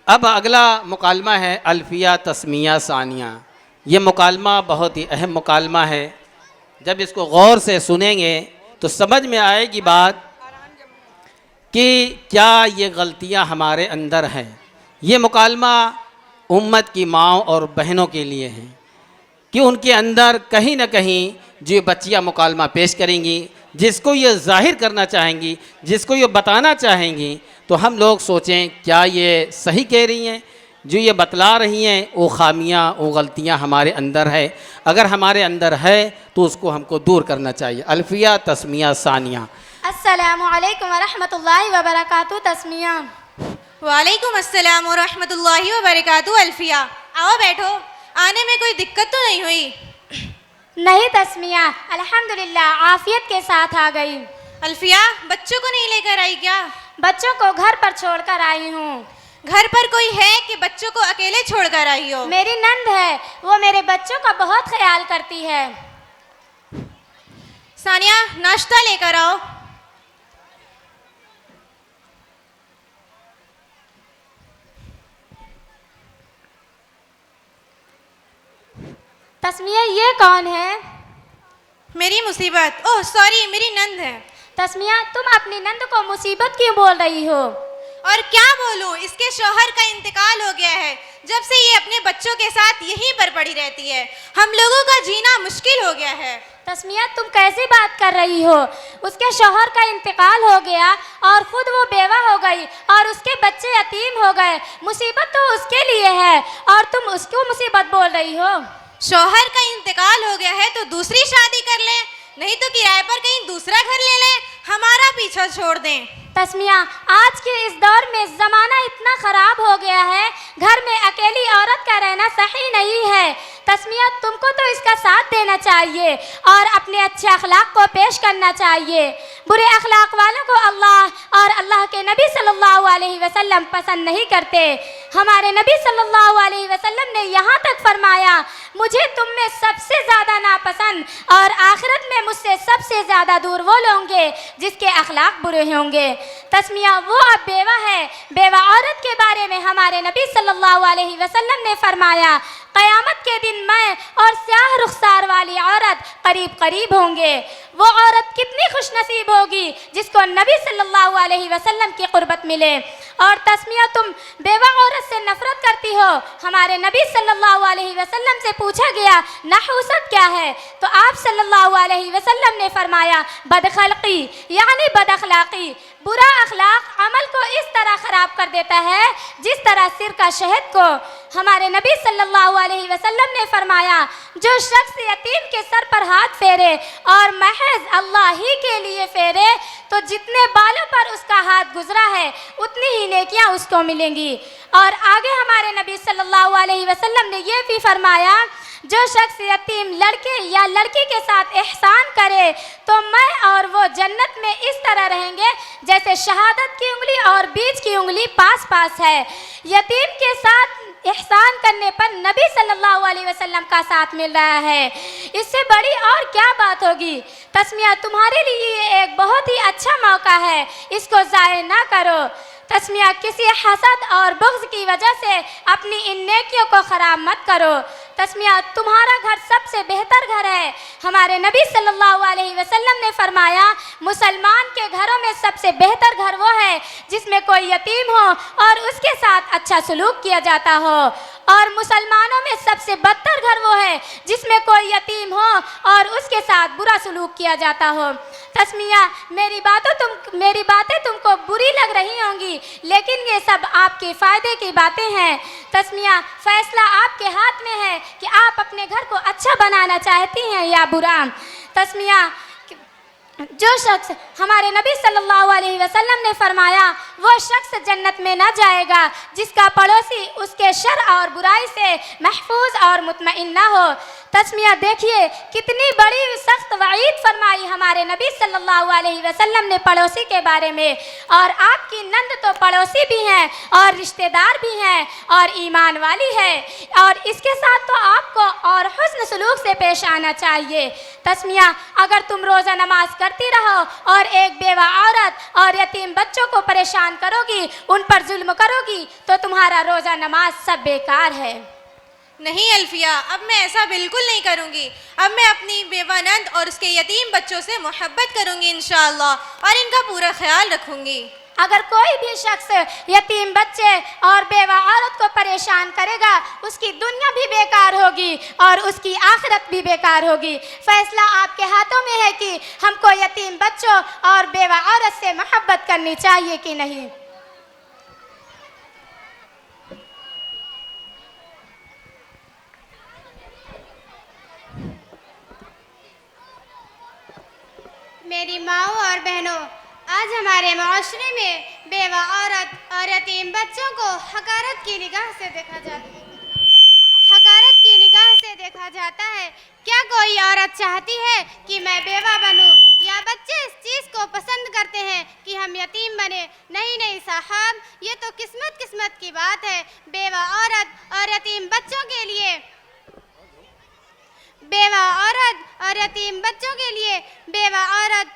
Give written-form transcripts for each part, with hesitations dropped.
अब अगला मुकालमा है अल्फिया तस्मिया सानिया। ये मुकालमा बहुत ही अहम मुकालमा है। जब इसको गौर से सुनेंगे तो समझ में आएगी बात कि क्या ये गलतियां हमारे अंदर हैं। ये मुकालमा उम्मत की माँओं और बहनों के लिए है कि उनके अंदर कहीं ना कहीं जो बच्चियाँ मुकालमा पेश करेंगी, जिसको ये जाहिर करना चाहेंगी, जिसको ये बताना चाहेंगी, तो हम लोग सोचें क्या ये सही कह रही हैं। जो ये बतला रही हैं वो खामियां, वो गलतियां हमारे अंदर है। अगर हमारे अंदर है तो उसको हमको दूर करना चाहिए। अल्फिया तस्मिया सानिया। अस्सलामु अलैकुम वरहमतुल्लाहि वबरकातुहू तस्मिया। वालेकुम अस्सलाम वरहमतुल्लाहि वबरकातुहू अल्फिया। आओ बैठो, आने में कोई दिक्कत तो नहीं हुई? नहीं तस्मिया, अल्हम्दुलिल्लाह आफियत के साथ आ गई। अल्फिया, बच्चों को नहीं लेकर आई क्या? बच्चों को घर पर छोड़कर आई हूँ। घर पर कोई है कि बच्चों को अकेले छोड़कर आई हो? मेरी नंद है, वो मेरे बच्चों का बहुत ख्याल करती है। सानिया, नाश्ता लेकर आओ। तस्मिया, ये कौन है? मेरी मुसीबत, ओह सॉरी, मेरी नंद है। तस्मिया, तुम अपनी नंद को मुसीबत क्यों बोल रही हो? और क्या बोलूं, इसके शौहर का इंतकाल हो गया है। जब से ये अपने बच्चों के साथ यहीं पर पड़ी रहती है, हम लोगों का जीना मुश्किल हो गया है। तस्मिया, तुम कैसी बात कर रही हो? उसके शौहर का इंतकाल हो गया और खुद वो बेवा हो गई और उसके बच्चे यतीम हो गए। मुसीबत तो उसके लिए है और तुम उसको मुसीबत बोल रही हो। शौहर का इंतकाल हो गया है तो दूसरी शादी कर ले, नहीं तो किराए पर कहीं दूसरा घर ले ले, हमारा पीछा छोड़ दें। तस्मिया, आज के इस दौर में ज़माना इतना ख़राब हो गया है, घर में अकेली औरत का रहना सही नहीं है। तस्मिया, तुमको तो इसका साथ देना चाहिए और अपने अच्छे अखलाक को पेश करना चाहिए। बुरे अखलाक वालों को अल्लाह और अल्लाह के नबी सल्लल्लाहु अलैहि वसल्लम पसंद नहीं करते। हमारे नबी सल्लल्लाहु अलैहि वसल्लम ने यहाँ तक फरमाया, मुझे तुम में सबसे ज़्यादा नापसंद और आखिरत में मुझसे सबसे ज़्यादा दूर वो होंगे जिसके अखलाक बुरे होंगे। तस्मिया, वो अब बेवा है। बेवा औरत के बारे में हमारे नबी सल्लल्लाहु अलैहि वसल्लम ने फरमाया, क़यामत के दिन मैं और स्याह रुखसार वाली औरत करीब करीब होंगे। वो औरत कितनी खुशनसीब होगी जिसको नबी सल्लल्लाहु अलैहि वसल्लम की क़ुर्बत मिले। और तस्मिया, तुम बेवा औरत से नफरत करती हो। हमारे नबी सल्लल्लाहु अलैहि वसल्लम से पूछा गया नहूसत क्या है, तो आप सल्लल्लाहु अलैहि वसल्लम ने फरमाया, बदखलकी यानी बदअखलाकी। बुरा अखलाक अमल को इस तरह ख़राब कर देता है जिस तरह सिर का शहद को। हमारे नबी सल्लल्लाहु अलैहि वसल्लम ने फरमाया, जो शख्स यतीम के सर पर हाथ फेरे और महज अल्लाह ही के लिए फेरे, तो जितने बालों पर उसका हाथ गुजरा है उतनी ही नेकियां उसको मिलेंगी। और आगे हमारे नबी सल्लल्लाहु अलैहि वसल्लम ने यह भी फरमाया, जो शख्स यतीम लड़के या लड़की के साथ एहसान करे तो मैं और वो जन्नत में इस तरह रहेंगे जैसे शहादत की उंगली और बीच की उंगली पास पास है। यतीम के साथ एहसान करने पर नबी सल्लल्लाहु अलैहि वसल्लम का साथ मिल रहा है। इससे बड़ी और क्या बात होगी? तस्मिया, तुम्हारे लिए ये एक बहुत ही अच्छा मौका है, इसको ज़ाया ना करो। तस्मिया, किसी हसद और बुग़्ज़ की वजह से अपनी इन नेकियों को ख़राब मत करो। तस्मिया, तुम्हारा घर सबसे बेहतर घर है। हमारे नबी सल्लल्लाहु अलैहि वसल्लम ने फरमाया, मुसलमान के घरों में सबसे बेहतर घर वो है जिसमें कोई यतीम हो और उसके साथ अच्छा सलूक किया जाता हो, और मुसलमानों में सबसे बदतर घर वो है जिसमें कोई यतीम हो और उसके साथ बुरा सलूक किया जाता हो। तस्मिया, मेरी बातें तुमको बुरी लग रही होंगी, लेकिन ये सब आपके फ़ायदे की बातें हैं। तस्मिया, फ़ैसला आपके हाथ में है कि आप अपने घर को अच्छा बनाना चाहती हैं या बुरा। तस्मिया, जो शख्स हमारे नबी सल्लल्लाहु अलैहि वसल्लम ने फरमाया, वो शख्स जन्नत में न जाएगा जिसका पड़ोसी उसके शर और बुराई से महफूज और मुतमईन न हो। तस्मिया, देखिए कितनी बड़ी सख्त वईद फरमाई हमारे नबी सल्लल्लाहु अलैहि वसल्लम ने पड़ोसी के बारे में। और आपकी नंद तो पड़ोसी भी हैं और रिश्तेदार भी हैं और ईमान वाली है, और इसके साथ तो आपको और हुस्न सलूक से पेश आना चाहिए। तस्मिया, अगर तुम रोज़ा नमाज करती रहो और एक बेवा औरत और यतीम बच्चों को परेशान करोगी, उन पर जुल्म करोगी, तो तुम्हारा रोज़ा नमाज सब बेकार है। नहीं अल्फिया, अब मैं ऐसा बिल्कुल नहीं करूँगी। अब मैं अपनी बेवा नंद और उसके यतीम बच्चों से मोहब्बत करूँगी इंशाअल्लाह, और इनका पूरा ख्याल रखूँगी। अगर कोई भी शख्स यतीम बच्चे और बेवा औरत को परेशान करेगा, उसकी दुनिया भी बेकार होगी और उसकी आखिरत भी बेकार होगी। फैसला आपके हाथों में है कि हमको यतीम बच्चों और बेवा औरत से मोहब्बत करनी चाहिए कि नहीं। मेरी माओ और बहनों, आज हमारे माशरे में बेवा औरत और यतीम बच्चों को हकारत की निगाह से देखा जाता है। क्या कोई औरत चाहती है कि मैं बेवा बनूं, या बच्चे इस चीज़ को पसंद करते हैं कि हम यतीम बने? नहीं नहीं साहब, ये तो किस्मत की बात है। बेवा औरत और यतीम बच्चों के लिए बेवा औरत और यतीम बच्चों के लिए बेवा औरत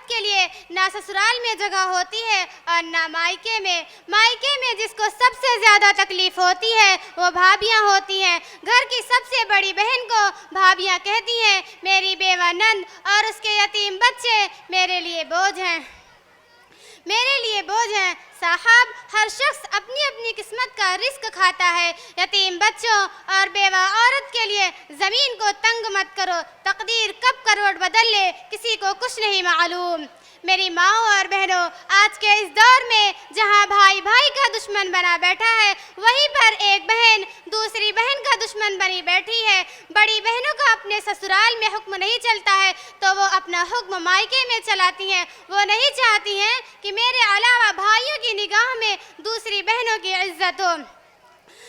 के लिए ना ससुराल में जगह होती है और ना मायके में। मायके में जिसको सबसे ज़्यादा तकलीफ़ होती है वो भाभियाँ होती हैं। घर की सबसे बड़ी बहन को भाभियाँ कहती हैं मेरी बेवा नंद और उसके यतीम बच्चे मेरे लिए बोझ हैं। साहब, हर शख्स अपनी अपनी किस्मत का रिस्क खाता है। यतीम बच्चों और बेवा औरत के लिए ज़मीन को तंग मत करो। तकदीर कब करवट बदल ले किसी को कुछ नहीं मालूम। मेरी माओ और बहनों, आज के इस दौर में जहां भाई भाई का दुश्मन बना बैठा है, वहीं पर एक बहन दूसरी बहन का दुश्मन बनी बैठी है। बड़ी बहनों का अपने ससुराल में हुक्म नहीं चलता है तो वो अपना हुक्म मायके में चलाती हैं। वो नहीं चाहती हैं कि मेरे अलावा भाइयों की निगाह में दूसरी बहनों की इज्जत हो।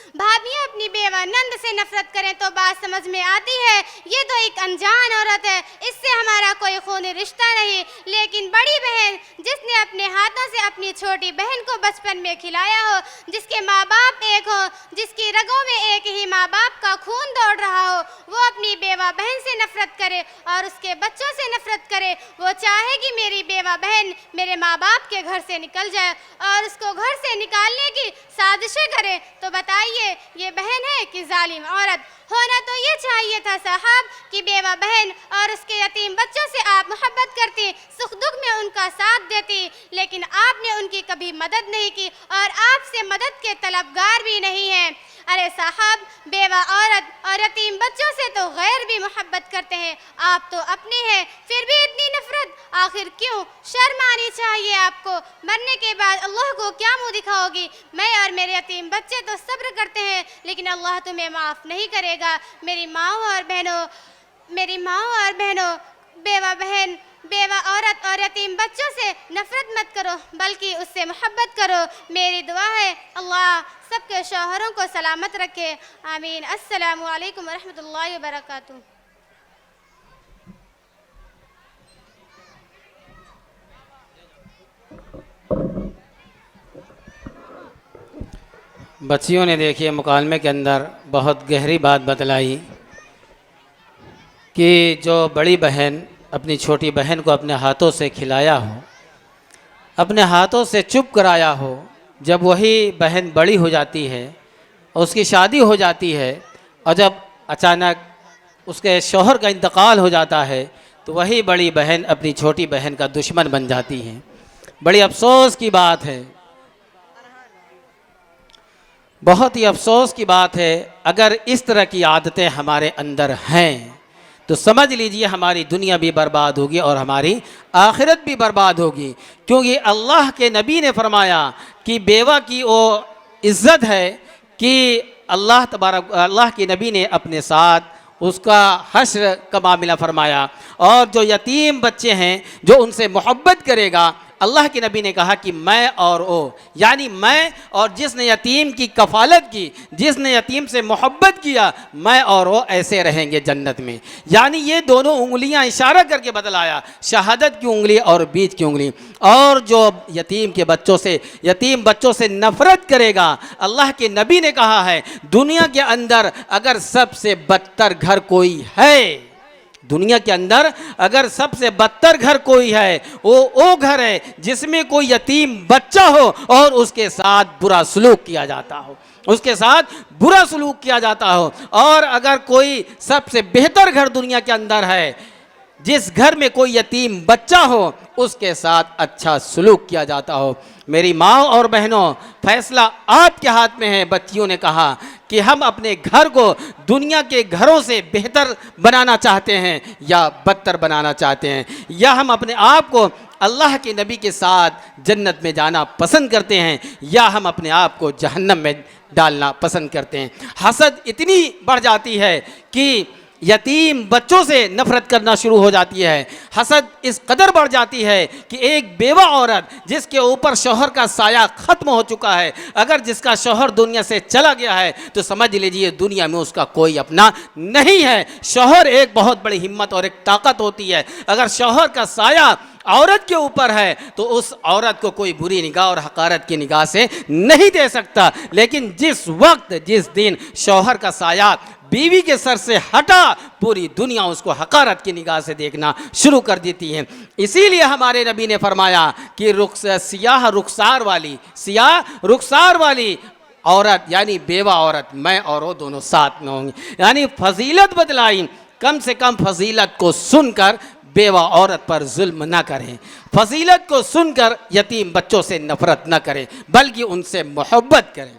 भाभियाँ अपनी बेवा नंद से नफरत करें तो बात समझ में आती है, ये तो एक अनजान औरत है, इससे हमारा कोई खूनी रिश्ता नहीं। लेकिन बड़ी बहन जिसने अपने हाथों से अपनी छोटी बहन को बचपन में खिलाया हो, जिसके माँ बाप एक हो, जिसकी रगों में एक ही माँ बाप का खून दौड़ रहा हो, वो अपनी बेवा बहन से नफरत करे और उसके बच्चों से नफरत करे। वो चाहे कि मेरी बेवा बहन मेरे माँ बाप के घर से निकल जाए और उसको घर से निकालने की साजिशें करे, तो बताइए ये बहन है कि जालिम औरत? होना तो ये चाहिए था साहब कि बेवा बहन और उसके यतीम बच्चों से आप मोहब्बत करती, सुख दुख में उनका साथ देती, लेकिन आपने उनकी कभी मदद नहीं की और आपसे मदद के तलबगार भी नहीं हैं। अरे साहब, बेवा औरत और यतीम बच्चों से तो गैर भी मोहब्बत करते हैं, आप तो अपने हैं, फिर भी इतनी नफरत आखिर क्यों? शर्म आनी चाहिए आपको। मरने के बाद अल्लाह को क्या मुंह दिखाओगी? मैं और मेरे यतीम बच्चे तो सब्र करते हैं, लेकिन अल्लाह तुम्हें माफ़ नहीं करेगा। मेरी माओ और बहनों, बेवा बहन, बेवा औरत और यतीम बच्चों से नफरत मत करो, बल्कि उससे मोहब्बत करो। मेरी दुआ है अल्लाह सबके शौहरों को सलामत रखे। आमीन। अस्सलामु अलैकुम वरहमतुल्लाहि वबरकातुहू। बच्चियों ने देखिए मुकालमे के अंदर बहुत गहरी बात बतलाई कि जो बड़ी बहन अपनी छोटी बहन को अपने हाथों से खिलाया हो, अपने हाथों से चुप कराया हो, जब वही बहन बड़ी हो जाती है और उसकी शादी हो जाती है और जब अचानक उसके शौहर का इंतकाल हो जाता है तो वही बड़ी बहन अपनी छोटी बहन का दुश्मन बन जाती है। बड़ी अफसोस की बात है, बहुत ही अफसोस की बात है। अगर इस तरह की आदतें हमारे अंदर हैं तो समझ लीजिए हमारी दुनिया भी बर्बाद होगी और हमारी आखिरत भी बर्बाद होगी, क्योंकि अल्लाह के नबी ने फरमाया कि बेवा की वो इज़्ज़त है कि अल्लाह के नबी ने अपने साथ उसका हश्र का मामला फरमाया, और जो यतीम बच्चे हैं जो उनसे मोहब्बत करेगा अल्लाह के नबी ने कहा कि मैं और वो, यानी मैं और जिसने यतीम की कफालत की, जिसने यतीम से मोहब्बत किया, मैं और वो ऐसे रहेंगे जन्नत में। यानी ये दोनों उंगलियां इशारा करके बतलाया, शहादत की उंगली और बीच की उंगली। और जो यतीम बच्चों से नफरत करेगा, अल्लाह के नबी ने कहा है दुनिया के अंदर अगर सबसे बदतर घर कोई है, दुनिया के अंदर अगर सबसे बदतर घर कोई है वो घर है जिसमें कोई यतीम बच्चा हो और उसके साथ बुरा सलूक किया जाता हो, उसके साथ बुरा सलूक किया जाता हो। और अगर कोई सबसे बेहतर घर दुनिया के अंदर है जिस घर में कोई यतीम बच्चा हो उसके साथ अच्छा सलूक किया जाता हो। मेरी माँ और बहनों, फैसला आपके हाथ में है। बच्चियों ने कहा कि हम अपने घर को दुनिया के घरों से बेहतर बनाना चाहते हैं या बदतर बनाना चाहते हैं, या हम अपने आप को अल्लाह के नबी के साथ जन्नत में जाना पसंद करते हैं या हम अपने आप को जहन्नम में डालना पसंद करते हैं। हसद इतनी बढ़ जाती है कि यतीम बच्चों से नफरत करना शुरू हो जाती है। हसद इस कदर बढ़ जाती है कि एक बेवा औरत जिसके ऊपर शौहर का साया ख़त्म हो चुका है, अगर जिसका शौहर दुनिया से चला गया है तो समझ लीजिए दुनिया में उसका कोई अपना नहीं है। शौहर एक बहुत बड़ी हिम्मत और एक ताकत होती है। अगर शौहर का साया औरत के ऊपर है तो उस औरत को कोई बुरी निगाह और हकारत की निगाह से नहीं दे सकता। लेकिन जिस वक्त जिस दिन शौहर का साया बीवी के सर से हटा, पूरी दुनिया उसको हकारत की निगाह से देखना शुरू कर देती है। इसीलिए हमारे नबी ने फरमाया कि सियाह रुखसार वाली औरत यानी बेवा औरत, मैं और वो दोनों साथ में होंगे। यानी फजीलत बतलाई, कम से कम फजीलत को सुनकर बेवा औरत पर जुल्म न करें, फजीलत को सुनकर यतीम बच्चों से नफरत न करें, बल्कि उनसे मोहब्बत करें।